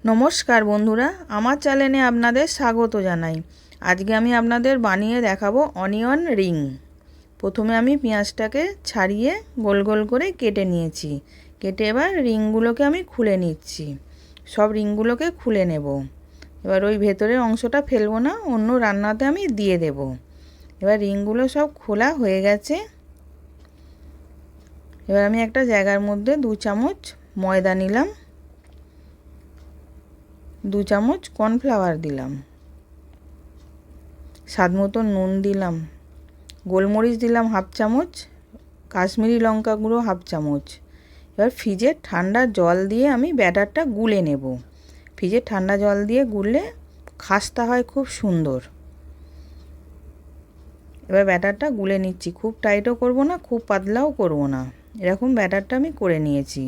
নমস্কার বন্ধুরা, আমার চ্যানেলে আপনাদের স্বাগত জানাই। আজকে আমি আপনাদের বানিয়ে দেখাবো অনিয়ন রিং। প্রথমে আমি পেঁয়াজটাকে ছাড়িয়ে গোল গোল করে কেটে নিয়েছি। কেটে এবার রিংগুলোকে আমি খুলে নিচ্ছি। সব রিংগুলোকে খুলে নেব। এবার ওই ভেতরের অংশটা ফেলবো না, অন্য রান্নাতে আমি দিয়ে দেব। এবার রিংগুলো সব খোলা হয়ে গেছে। এবার আমি একটা জায়গার মধ্যে 2 চামচ ময়দা নিলাম, 2 চামচ কর্নফ্লাওয়ার দিলাম, স্বাদ মতো নুন দিলাম, গোলমরিচ দিলাম 1/2 চামচ, কাশ্মীরি লঙ্কা গুঁড়ো 1/2 চামচ। এবার ফ্রিজের ঠান্ডা জল দিয়ে আমি ব্যাটারটা গুলে নেব। ফ্রিজের ঠান্ডা জল দিয়ে গুললে খাস্তা হয় খুব সুন্দর। এবার ব্যাটারটা গুলে নিচ্ছি, খুব টাইটও করব না, খুব পাতলাও করব না, এরকম ব্যাটারটা আমি করে নিয়েছি।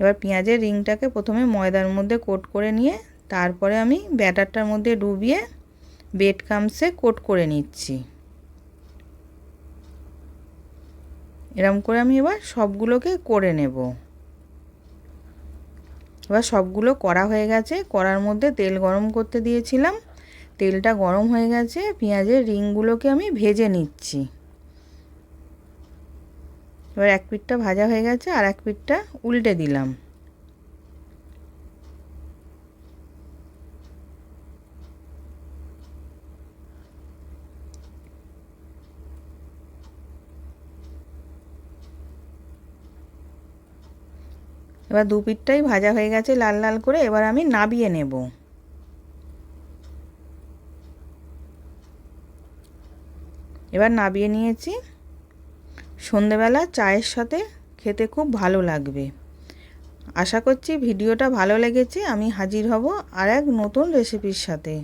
এবার পেঁয়াজের রিংটাকে প্রথমে ময়দার মধ্যে কোট করে নিয়ে তারপরে আমি ব্যাটারটার মধ্যে ডুবিয়ে ব্রেড ক্রাম্বসে কোট করে নিচ্ছি। এরকম করে আমি এবার সবগুলোকে করে নেব। এবার সবগুলো করা হয়ে গেছে। কড়ার মধ্যে তেল গরম করতে দিয়েছিলাম, তেলটা গরম হয়ে গেছে। পেঁয়াজের রিংগুলোকে আমি ভেজে নিচ্ছি। এবার এক পিঠটা ভাজা হয়ে গেছে, আর এক পিঠটা উল্টে দিলাম। এবার দু পিঠটাই ভাজা হয়ে গেছে লাল লাল করে। এবার আমি নাবিয়ে নেব। এবার নাবিয়ে নিয়েছি। সন্ধেবেলা চায়ের সাথে খেতে খুব ভালো লাগবে। আশা করছি ভিডিওটা ভালো লেগেছে। আমি হাজির হব আর এক নতুন রেসিপির সাথে।